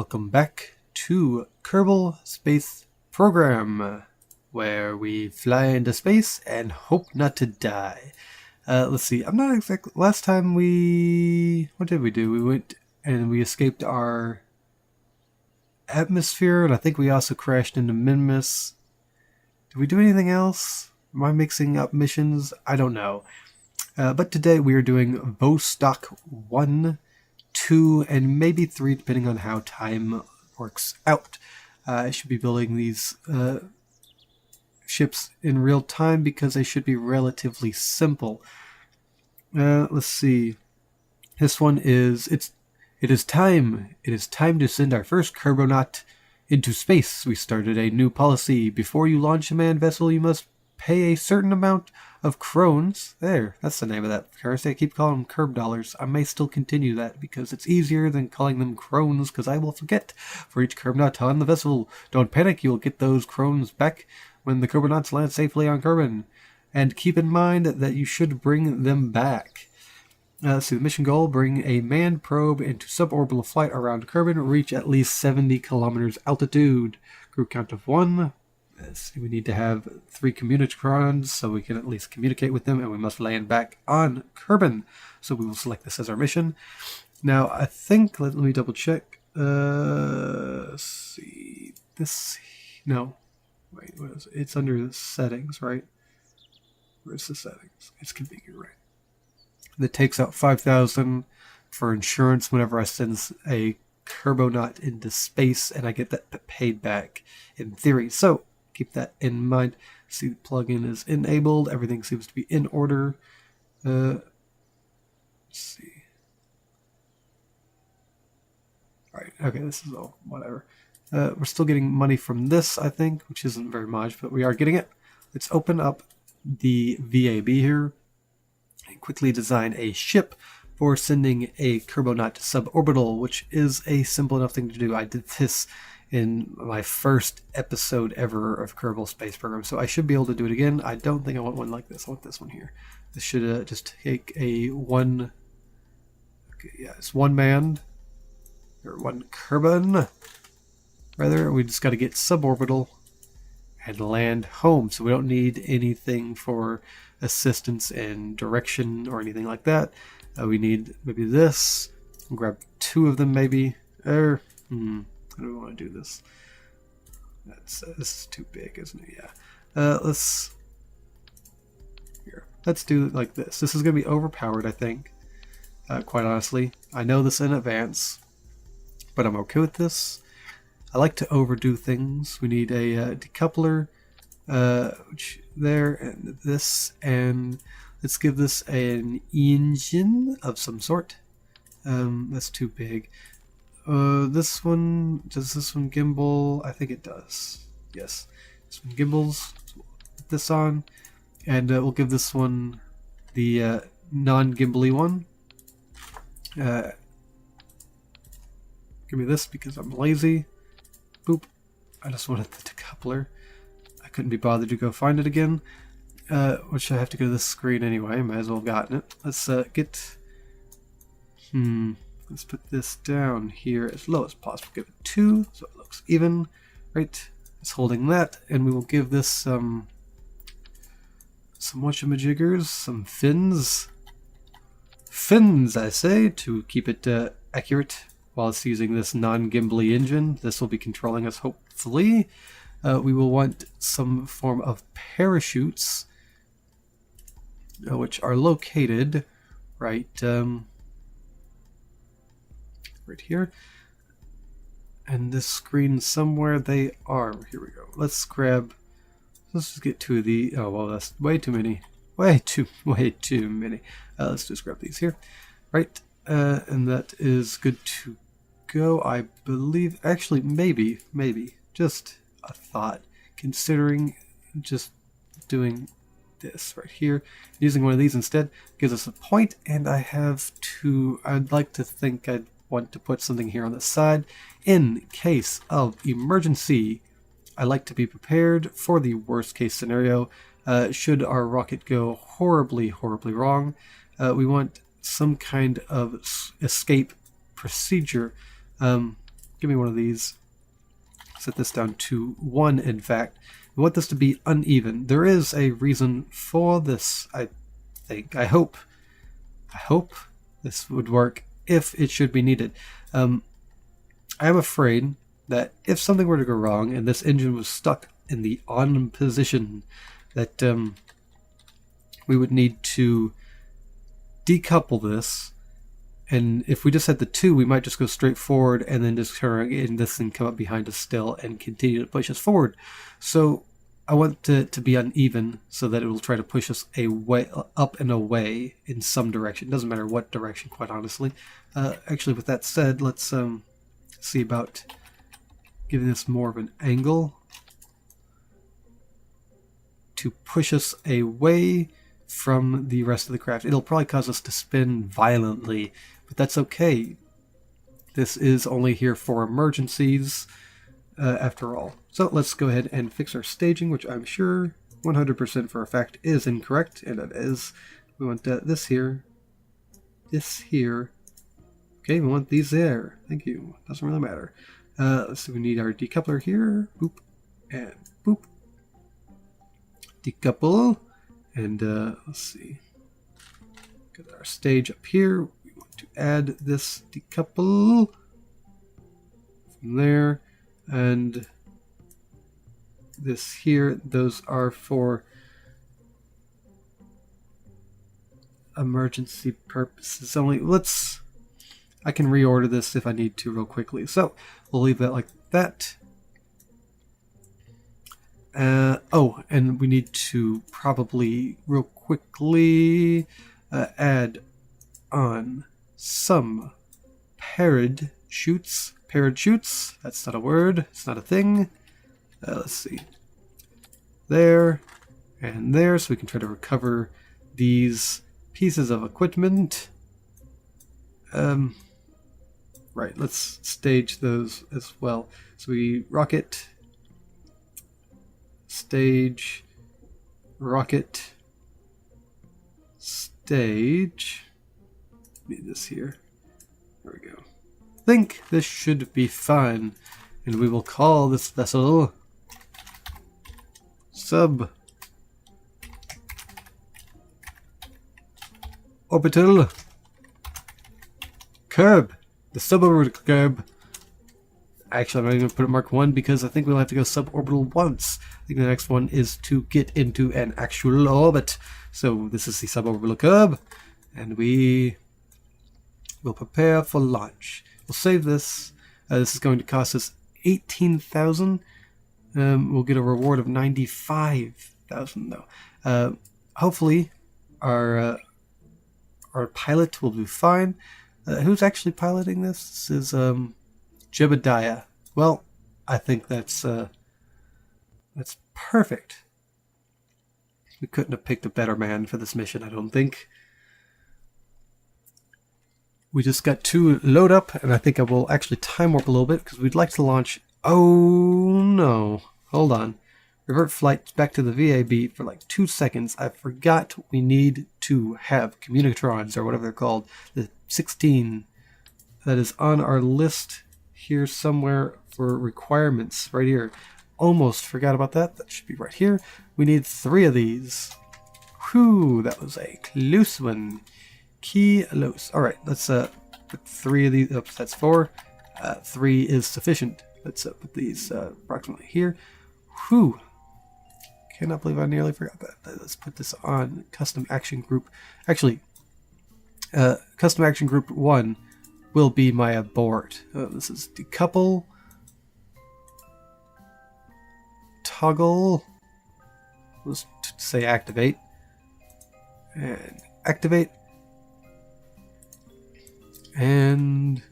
welcome back to Kerbal Space Program, where we fly into space and hope not to die. Let's see, I'm not exactly... Last time what did we do? We went and we escaped our atmosphere, and I think we also crashed into Minmus. Did we do anything else? Am I mixing up missions? I don't know. But today we are doing Vostok 1, 2, and maybe 3, depending on how time works out. I should be building these ships in real time because they should be relatively simple. Let's see. This one is it is time to send our first Kerbonaut into space. We started a new policy. Before you launch a manned vessel, you must pay a certain amount of crones. There, that's the name of that currency. I keep calling them Kerb dollars. I may still continue that because it's easier than calling them crones, because I will forget for each Kerbonaut on the vessel. Don't panic, you'll get those crones back when the Kerbonauts land safely on Kerbin. And keep in mind that you should bring them back. Let's see, the mission goal: bring a manned probe into suborbital flight around Kerbin, reach at least 70 kilometers altitude. Crew count of 1. Let's see, we need to have 3 communicrons so we can at least communicate with them, and we must land back on Kerbin. So we will select this as our mission. Now, I think, let me double check. Let's see, this, no, wait, what is it? It's under the settings, right? Where's the settings? It's configured, right? That takes out 5,000 for insurance whenever I send a Kerbonaut into space, and I get that paid back in theory. So keep that in mind. See, the plugin is enabled. Everything seems to be in order. Let's see. Alright, okay, this is all whatever. We're still getting money from this, I think, which isn't very much, but we are getting it. Let's open up the VAB here and quickly design a ship for sending a Kerbonaut to suborbital, which is a simple enough thing to do. I did this in my first episode ever of Kerbal Space Program, so I should be able to do it again. I don't think I want one like this. I want this one here. This should just take a one... Okay, yeah, it's one manned, or one Kerbon, rather. We just got to get suborbital and land home, so we don't need anything for assistance and direction or anything like that. We need maybe this. I'll grab 2 of them maybe. How do we want to do this? This is too big, isn't it? Yeah. Let's do it like this. This is going to be overpowered, I think. Quite honestly, I know this in advance, but I'm okay with this. I like to overdo things. We need a decoupler, which there, and this, and let's give this an engine of some sort. That's too big. This one, does this one gimbal? I think it does. Yes, this one gimbals. So we'll put this on, and we'll give this one the non-gimbally one. Give me this because I'm lazy. Boop. I just wanted the decoupler. I couldn't be bothered to go find it again. Which I have to go to this screen anyway. Might as well have gotten it. Let's get... Let's put this down here as low as possible. Give it 2 so it looks even. Right. It's holding that. And we will give this some whatchamajiggers, some fins. Fins, I say, to keep it accurate. While it's using this non-gimbally engine, this will be controlling us, hopefully. We will want some form of parachutes, which are located right here. And this screen somewhere they are. Here we go. Let's just get 2 of the. Oh well, that's way too many. Way too many. Let's just grab these here. Right, and that is good to go, I believe. Actually, maybe, just a thought, considering just doing this right here, using one of these instead gives us a point, and I'd like to think I'd want to put something here on the side in case of emergency. I like to be prepared for the worst case scenario. Should our rocket go horribly wrong, we want some kind of escape procedure Give me one of these. Set this down to 1, in fact. We want this to be uneven. There is a reason for this, I think. I hope this would work if it should be needed. I am afraid that if something were to go wrong and this engine was stuck in the on position, that we would need to decouple this, and if we just had the 2, we might just go straight forward and then just turn and this thing come up behind us still and continue to push us forward. So I want it to be uneven so that it will try to push us up and away in some direction. It doesn't matter what direction, quite honestly. Actually, with that said, let's see about giving this more of an angle to push us away from the rest of the craft. It'll probably cause us to spin violently, but that's okay. This is only here for emergencies, after all. So let's go ahead and fix our staging, which I'm sure 100% for a fact is incorrect, and it is. We want this here, this here. Okay, we want these there. Thank you. Doesn't really matter. Let's see, we need our decoupler here. Boop, and boop. Decouple. And let's see, got our stage up here. We want to add this decouple from there, and this here. Those are for emergency purposes only. I can reorder this if I need to real quickly. So we'll leave that like that. Oh, and we need to probably real quickly add on some parachutes. Parachutes, that's not a word, it's not a thing. Let's see. There and there, so we can try to recover these pieces of equipment. Right, let's stage those as well. So we rocket, stage, rocket, stage. Need this here. There we go. I think this should be fine, and we will call this vessel Sub-Orbital Kerb. The Sub-Orbital Kerb. Actually, I'm not going to put it Mark 1 because I think we'll have to go suborbital once. I think the next one is to get into an actual orbit. So this is the Sub-Orbital Kerb, and we will prepare for launch. We'll save this. This is going to cost us 18,000. We'll get a reward of 95,000 though. Hopefully, our pilot will do fine. Who's actually piloting this? This is Jebediah. Well, I think that's perfect. We couldn't have picked a better man for this mission, I don't think. We just got to load up, and I think I will actually time warp a little bit because we'd like to launch. Oh no! Hold on. Revert flight back to the VAB for like 2 seconds. I forgot we need to have communicatrons, or whatever they're called. The 16 that is on our list here somewhere for requirements, right here. Almost forgot about that. That should be right here. We need 3 of these. Whew, that was a close one. Close. Alright, let's put 3 of these. Oops, that's 4. 3 is sufficient. Let's put these approximately here. Whew. Cannot believe I nearly forgot that. Let's put this on custom action group. Actually, custom action group 1 will be my abort. This is decouple, toggle, let's say activate, and activate, and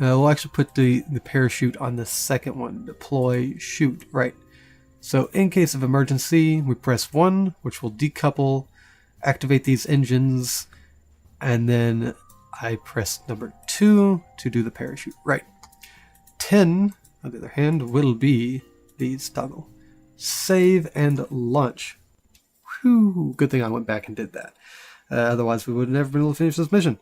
we'll actually put the parachute on the second one, deploy, shoot, right. So in case of emergency, we press 1, which will decouple, activate these engines, and then I press number 2 to do the parachute. Right. 10, on the other hand, will be these toggle. Save and launch. Whew, good thing I went back and did that. Otherwise, we would have never been able to finish this mission.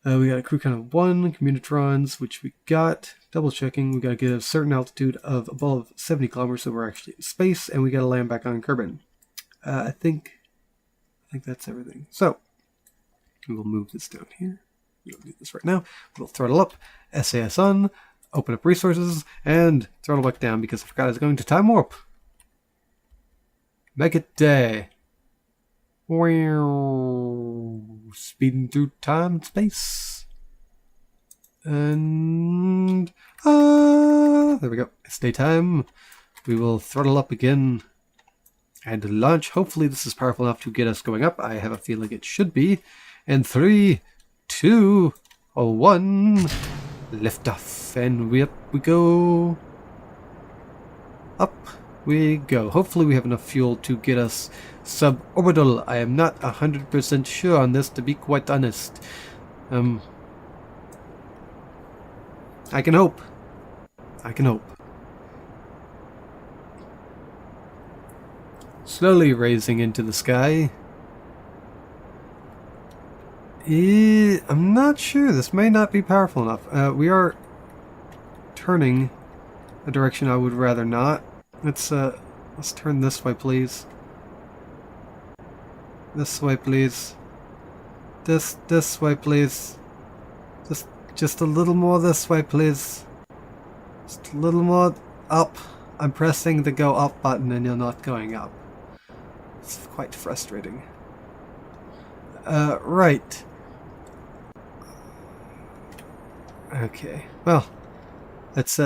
We got a crew count of 1, communitrons, which we got. Double checking, we got to get a certain altitude of above 70 kilometers, so we're actually in space, and we got to land back on Kerbal. I think that's everything. So we will move this down here. We don't need this right now. We'll throttle up, SAS on, open up resources, and throttle back down because I forgot I was going to time warp. Make it day. Wow. Speeding through time and space. And there we go. It's daytime. We will throttle up again and launch. Hopefully this is powerful enough to get us going up. I have a feeling it should be. And 3, 2, 1. Lift off, and up we go. Up we go. Hopefully we have enough fuel to get us suborbital. I am not 100% sure on this, to be quite honest. I can hope. I can hope. Slowly raising into the sky. I'm not sure. This may not be powerful enough. We are turning a direction I would rather not. Let's turn this way, please. This way, please. This way, please. Just a little more this way, please. Just a little more up. I'm pressing the go up button and you're not going up. It's quite frustrating. Right. Okay, well, let's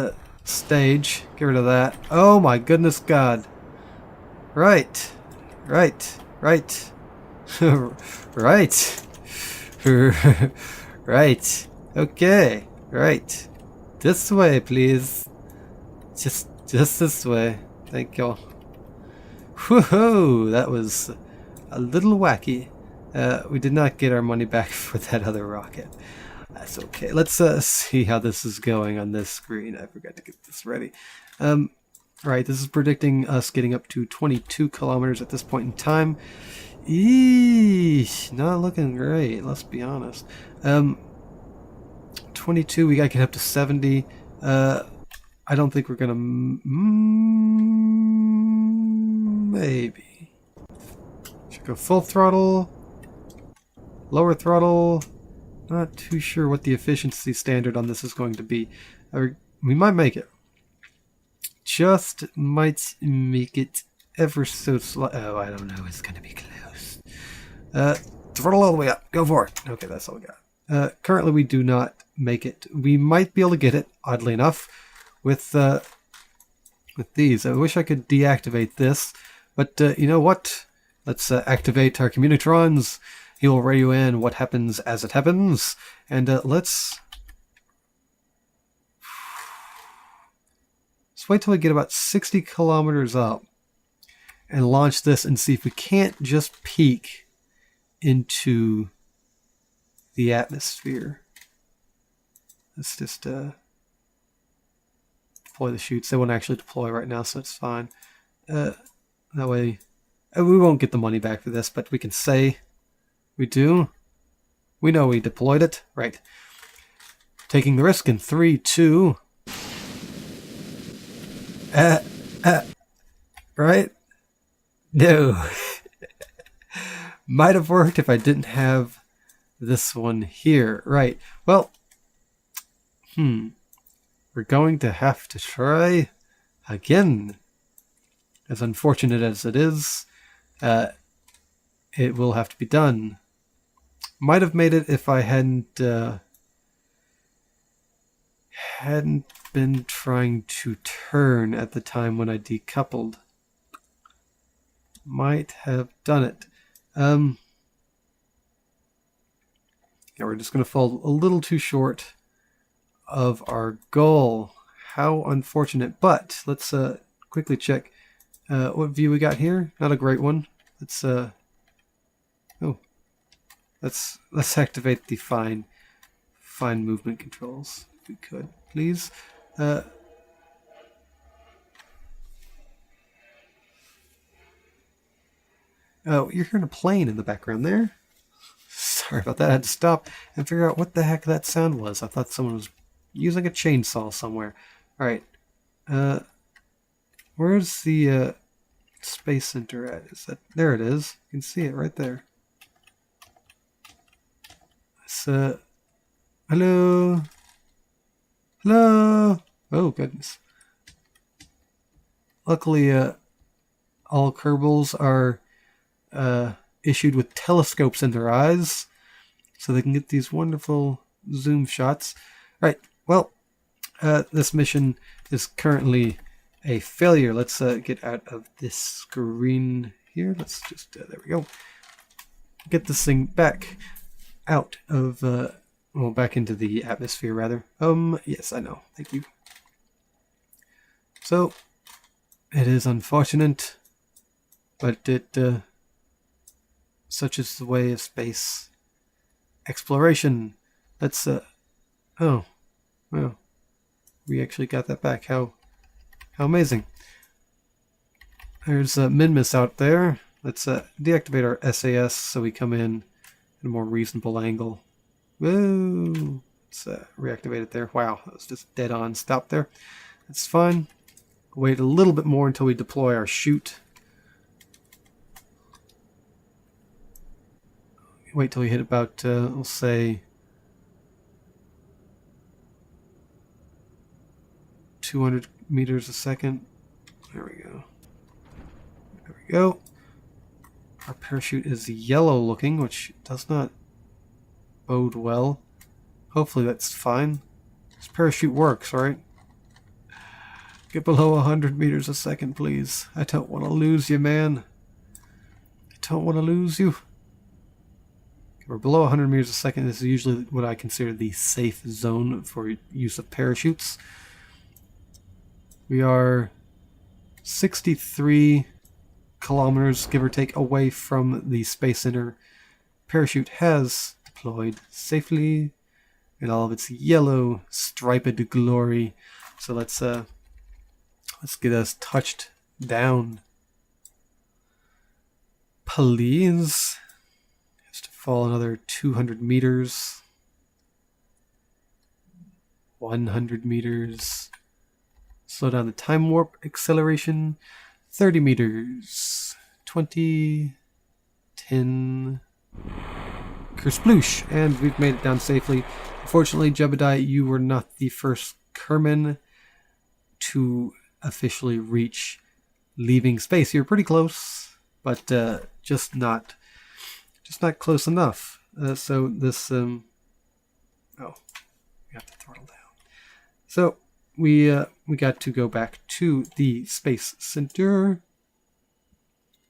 stage, get rid of that. Oh my goodness God. Right, right, right, right, right, okay, right. This way, please. Just this way. Thank you. Woohoo! That was a little wacky. We did not get our money back for that other rocket. That's okay. Let's see how this is going on this screen. I forgot to get this ready. Right, this is predicting us getting up to 22 kilometers at this point in time. Eesh, not looking great, let's be honest. 22, we gotta get up to 70. I don't think we're gonna... maybe. Should go full throttle. Lower throttle. Not too sure what the efficiency standard on this is going to be. We might make it. Just might make it ever so slightly. Oh, I don't know. It's going to be close. Throttle all the way up. Go for it. Okay, that's all we got. Currently, we do not make it. We might be able to get it, oddly enough, with these. I wish I could deactivate this, but you know what? Let's activate our communitrons. He will radio in what happens as it happens, and let's wait till we get about 60 kilometers up and launch this and see if we can't just peek into the atmosphere. Let's just deploy the chutes. They won't actually deploy right now, so it's fine. That way, we won't get the money back for this, but we can say we do. We know we deployed it. Right. Taking the risk in 3, 2. Right? No. Might have worked if I didn't have this one here. Right. Well, we're going to have to try again. As unfortunate as it is, it will have to be done. Might have made it if I hadn't been trying to turn at the time when I decoupled. Might have done it. Yeah, we're just going to fall a little too short of our goal. How unfortunate. But let's quickly check what view we got here. Not a great one. Let's activate the fine movement controls if we could, please. Oh, you're hearing a plane in the background there. Sorry about that. I had to stop and figure out what the heck that sound was. I thought someone was using a chainsaw somewhere. Alright. Where's the Space Center at? Is that there? It is. You can see it right there. It's hello. Hello. Oh goodness. Luckily, all Kerbals are issued with telescopes in their eyes, so they can get these wonderful zoom shots. Right. Well, this mission is currently a failure. Let's get out of this screen here. Let's just there we go. Get this thing back out of well, back into the atmosphere rather. Yes, I know. Thank you. So it is unfortunate, but it such is the way of space exploration. Let's oh, well, we actually got that back. How amazing. There's Minmus out there. Let's deactivate our SAS so we come in at a more reasonable angle. Whoa! Let's reactivate it there. Wow, that was just dead on. Stop there. That's fine. Wait a little bit more until we deploy our chute. Wait till we hit about, we'll say, 200 meters a second. There we go. There we go. Our parachute is yellow looking, which does not bode well. Hopefully that's fine. This parachute works, right? Get below 100 meters a second, please. I don't want to lose you, man. I don't want to lose you. We're below 100 meters a second. This is usually what I consider the safe zone for use of parachutes. We are 63 kilometers, give or take, away from the Space Center. Parachute has deployed safely in all of its yellow striped glory. So let's get us touched down. Please. Has to fall another 200 meters. 100 meters. Slow down the time warp acceleration. 30 meters. 20. 10. Kersploosh. And we've made it down safely. Unfortunately, Jebediah, you were not the first Kerman to officially reach leaving space. You're pretty close, but just not close enough. So this oh, we have to throttle down. So we got to go back to the Space Center.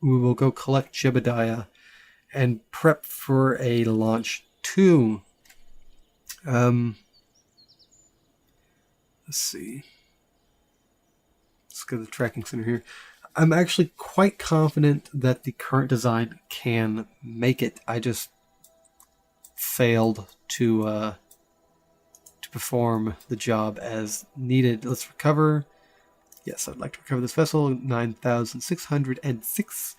We will go collect Jebediah and prep for a launch 2. Let's see. Let's go to the tracking center here. I'm actually quite confident that the current design can make it. I just failed to perform the job as needed. Let's recover. Yes, I'd like to recover this vessel. 9,606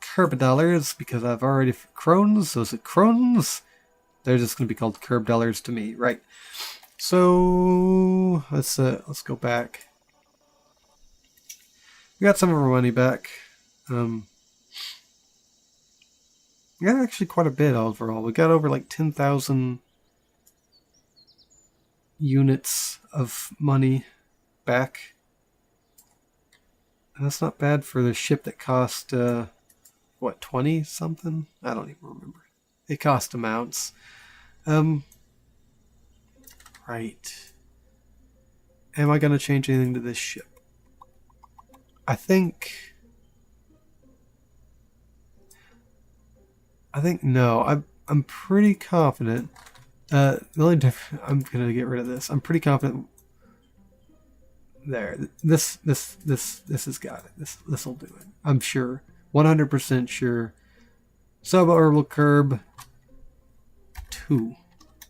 Kerb dollars because I've already crones. Those are crones. They're just going to be called Kerb dollars to me, right? So let's go back. We got some of our money back. Yeah, actually quite a bit overall. We got over like 10,000 units of money back. And that's not bad for the ship that cost, what, 20 something? I don't even remember. It cost amounts. Right. Am I going to change anything to this ship? I think no. I'm pretty confident. The only difference, I'm gonna get rid of this. I'm pretty confident. There, this has got it. This will do it. I'm sure, 100% sure. Sub-Orbital Kerb 2.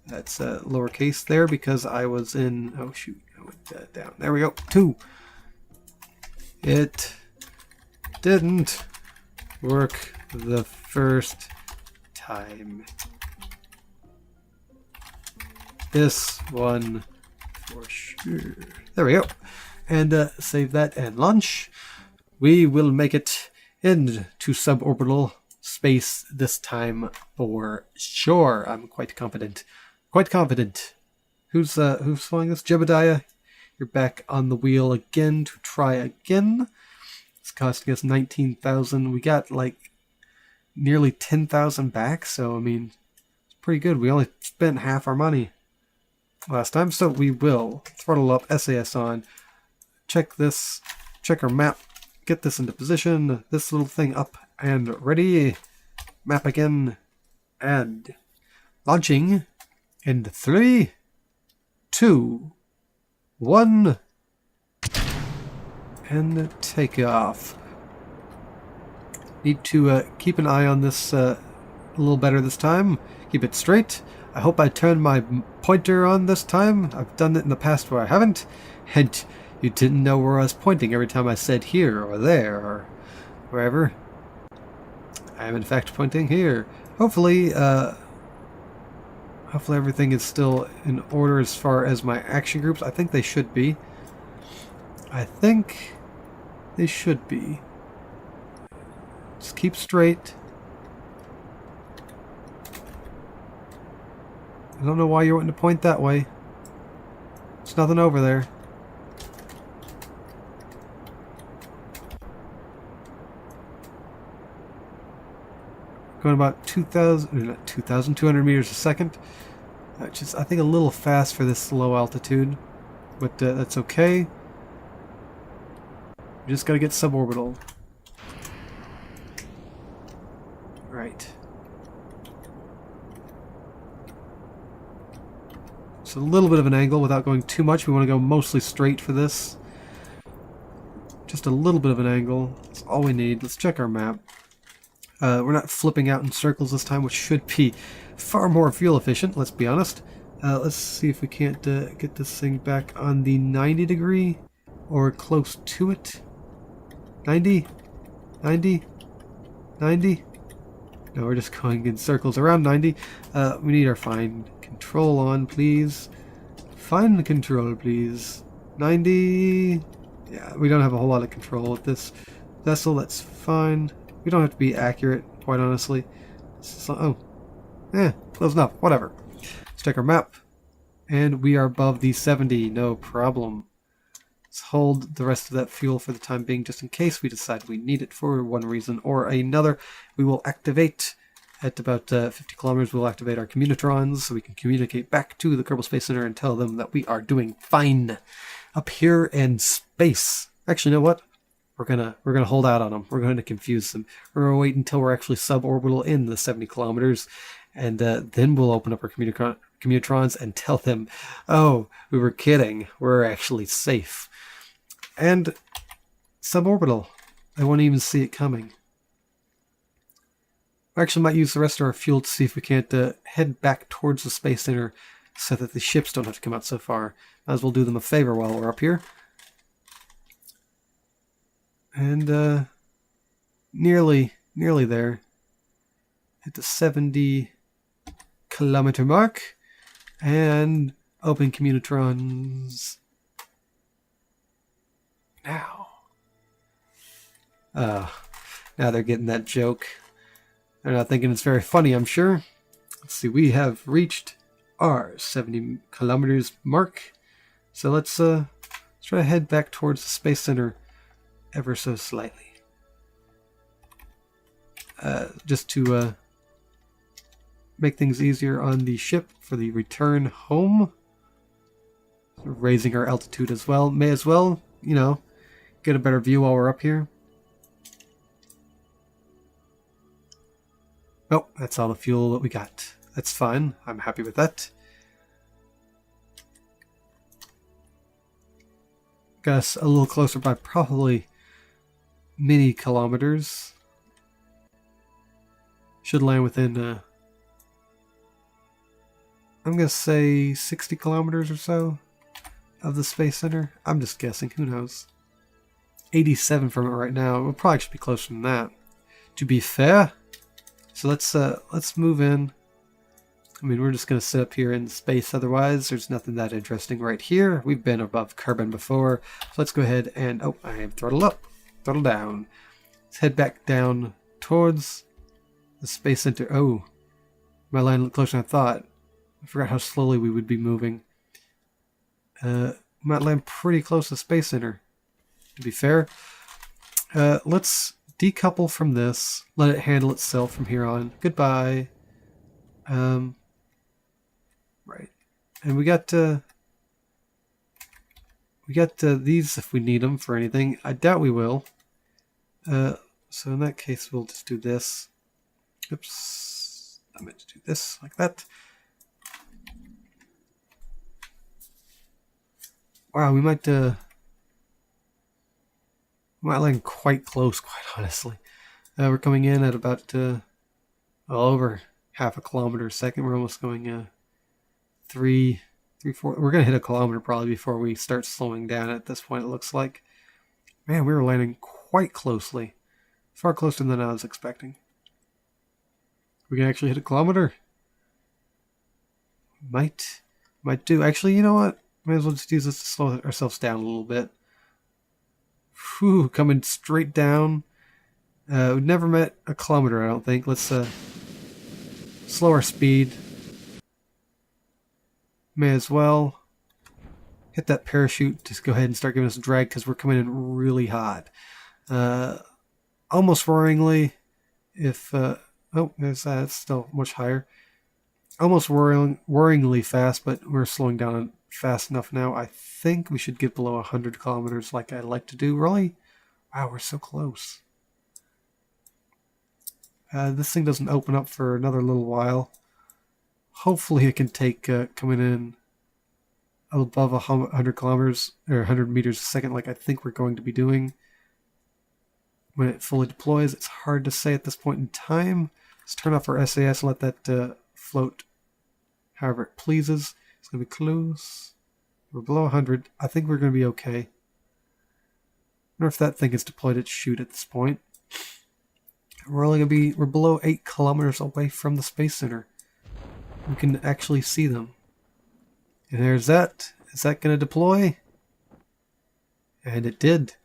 That's lowercase there because I was in. Oh shoot! I went down. There we go. 2. It didn't work the first time. This one for sure. There we go. And save that and launch. We will make it into suborbital space this time for sure. I'm quite confident. Quite confident. Who's flying this? Jebediah, you're back on the wheel again to try again. It's costing us 19,000. We got like nearly 10,000 back, so I mean, it's pretty good. We only spent half our money last time, so we will throttle up, SAS on, check this, check our map, get this into position, this little thing up and ready, map again, and launching in 3, 2, 1, and take off. Need to keep an eye on this a little better this time. Keep it straight. I hope I turned my pointer on this time. I've done it in the past where I haven't, and you didn't know where I was pointing every time I said here or there or wherever. I am in fact pointing here. Hopefully everything is still in order as far as my action groups. I think they should be. I think they should be. Just keep straight. I don't know why you're wanting to point that way. There's nothing over there. Going about 2,200 meters a second, which is, I think, a little fast for this low altitude, but that's okay. We just gotta get suborbital. Right. So a little bit of an angle without going too much. We want to go mostly straight for this. Just a little bit of an angle. That's all we need. Let's check our map. We're not flipping out in circles this time, which should be far more fuel efficient, let's be honest. Let's see if we can't get this thing back on the 90 degree or close to it. 90? 90? 90? No, we're just going in circles around 90. We need our fine control on, please. Fine control, please. 90. Yeah, we don't have a whole lot of control with this vessel. That's fine. We don't have to be accurate, quite honestly. So, close enough. Whatever. Let's check our map. And we are above the 70. No problem. Let's hold the rest of that fuel for the time being, just in case we decide we need it for one reason or another. We will activate at about 50 kilometers. We'll activate our communitrons so we can communicate back to the Kerbal Space Center and tell them that we are doing fine up here in space. Actually, you know what? We're gonna hold out on them. We're going to confuse them. We're going to wait until we're actually suborbital in the 70 kilometers, and then we'll open up our communitrons and tell them, oh, we were kidding. We're actually safe. And suborbital. I won't even see it coming. We actually might use the rest of our fuel to see if we can't head back towards the Space Center so that the ships don't have to come out so far. Might as well do them a favor while we're up here. And nearly there. Hit the 70 kilometer mark. And open communitrons. Now. Now they're getting that joke. They're not thinking it's very funny, I'm sure. Let's see, we have reached our 70 kilometers mark. So let's try to head back towards the Space Center ever so slightly. Just to make things easier on the ship for the return home. So raising our altitude as well. May as well, you know, get a better view while we're up here. Oh, that's all the fuel that we got. That's fine. I'm happy with that. Got us a little closer by probably many kilometers. Should land within, I'm going to say 60 kilometers or so of the Space Center. I'm just guessing. Who knows? 87 from it right now. We'll probably should be closer than that, to be fair. So let's move in. I mean, we're just going to sit up here in space otherwise. There's nothing that interesting right here. We've been above Kerbal before. So let's go ahead and... Oh, I am throttle up. Throttle down. Let's head back down towards the Space Center. Oh, my line looked closer than I thought. I forgot how slowly we would be moving. Might land pretty close to the Space Center, to be fair. Let's decouple from this. Let it handle itself from here on. Goodbye. Right. And we got these if we need them for anything. I doubt we will. So in that case, we'll just do this. Oops. I meant to do this like that. Wow, we might land quite close, quite honestly. We're coming in at about over half a kilometer a second. We're almost going 3, 4. We're gonna hit a kilometer probably before we start slowing down. At this point, it looks like. Man, we were landing quite closely, far closer than I was expecting. We can actually hit a kilometer. Might do. Actually, you know what? Might as well just use this to slow ourselves down a little bit. Whew, coming straight down. We've never met a kilometer, I don't think. Let's slow our speed. May as well hit that parachute. Just go ahead and start giving us a drag because we're coming in really hot. Almost roaringly. If oh, there's that. It's still much higher. Almost worryingly fast, but we're slowing down fast enough now. I think we should get below 100 kilometers like I like to do. Really? Wow, we're so close. This thing doesn't open up for another little while. Hopefully it can take coming in above 100 kilometers or 100 meters a second like I think we're going to be doing. When it fully deploys, it's hard to say at this point in time. Let's turn off our SAS and let that float however it pleases. It's going to be close. We're below 100. I think we're going to be okay. I wonder if that thing is deployed at chute at this point. We're below 8 kilometers away from the Space Center. We can actually see them. And there's that. Is that going to deploy? And it did.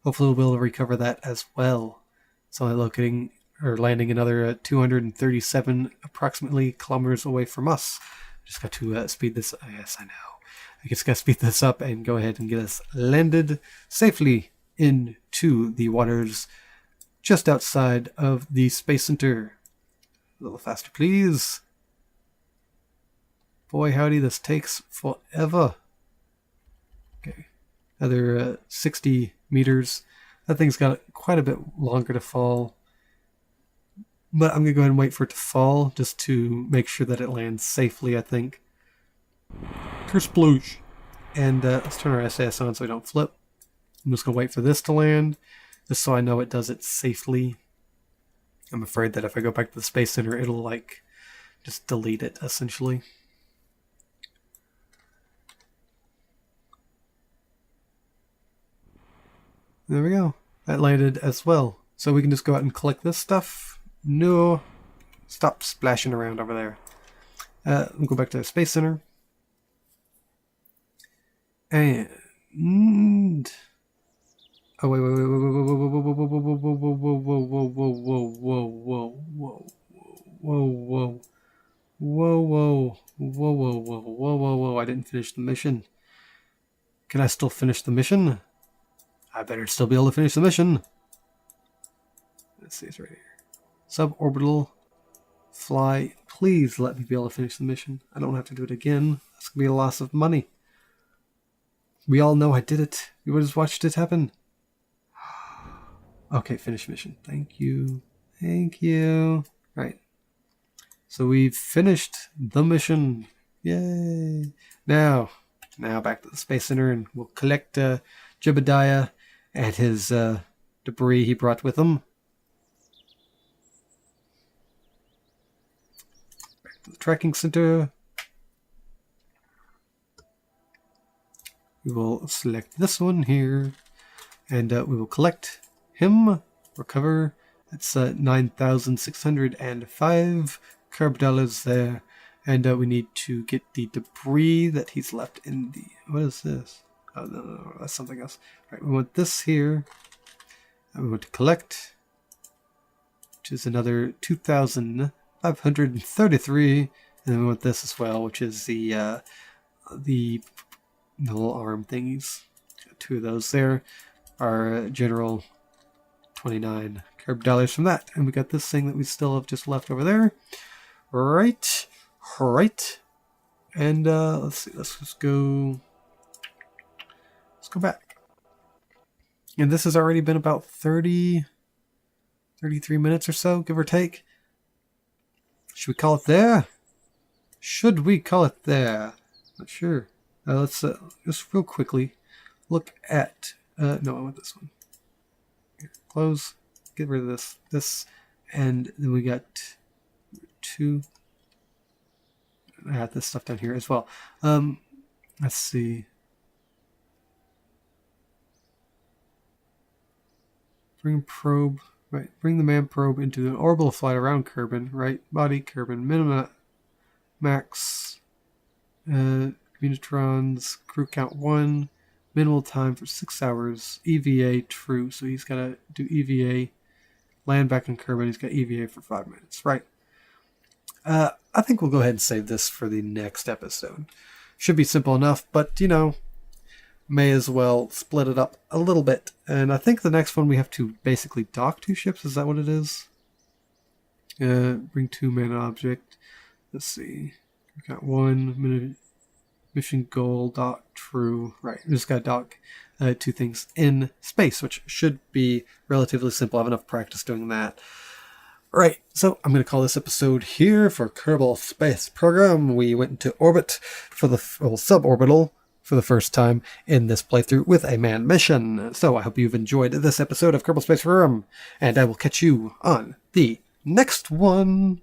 Hopefully we'll be able to recover that as well. It's only locating or landing another 237 approximately kilometers away from us. Just got to speed this. Yes, I know. I just got to speed this up and go ahead and get us landed safely into the waters just outside of the Space Center. A little faster, please. Boy, howdy, this takes forever. Okay, another 60 meters. That thing's got quite a bit longer to fall. But I'm going to go ahead and wait for it to fall just to make sure that it lands safely, I think. Kersploosh. And let's turn our SAS on so we don't flip. I'm just going to wait for this to land, just so I know it does it safely. I'm afraid that if I go back to the Space Center, it'll like just delete it, essentially. There we go. That landed as well. So we can just go out and collect this stuff. No. Stop splashing around over there. We'll go back to the Space Center. And... Oh, wait, whoa, I didn't finish the mission. Can I still finish the mission? I better still be able to finish the mission. Let's see, it's right here. Sub-Orbital Fly. Please let me be able to finish the mission. I don't have to do it again. That's going to be a loss of money. We all know I did it. We just watched it happen. Okay, finish mission. Thank you. Thank you. Right. So we've finished the mission. Yay. Now back to the Space Center and we'll collect Jebediah and his debris he brought with him. Back to the tracking center. We will select this one here and we will collect him, recover. That's 9,605 Kerb dollars there. And we need to get the debris that he's left in the... What is this? Oh, no, that's something else. All right, we want this here. And we want to collect, which is another 2,533. And then we want this as well, which is the little arm thingies. Got 2 of those there. Our general 29 Kerb dollars from that. And we got this thing that we still have just left over there. Right. And let's see, let's just go. Let's go back. And this has already been about 33 minutes or so, give or take. Should we call it there? Not sure. Let's just real quickly look at. No, I want this one. Here, close. Get rid of this, and then we got 2. I have this stuff down here as well. Let's see. Bring probe. Right. Bring the man probe into an orbital flight around Kerbin. Right. Body Kerbin. Minimum max. Communitrons. Crew count 1. Minimal time for 6 hours. EVA true. So he's got to do EVA. Land back in Kerbin. He's got EVA for 5 minutes. Right. I think we'll go ahead and save this for the next episode. Should be simple enough, but, you know, may as well split it up a little bit. And I think the next one we have to basically dock 2 ships. Is that what it is? Bring 2 man object. Let's see. We've got 1 mission goal, dock true. Right, we just got to dock 2 things in space, which should be relatively simple. I have enough practice doing that. Right, so I'm going to call this episode here for Kerbal Space Program. We went into orbit for the suborbital for the first time in this playthrough with a manned mission. So I hope you've enjoyed this episode of Kerbal Space Program, and I will catch you on the next one.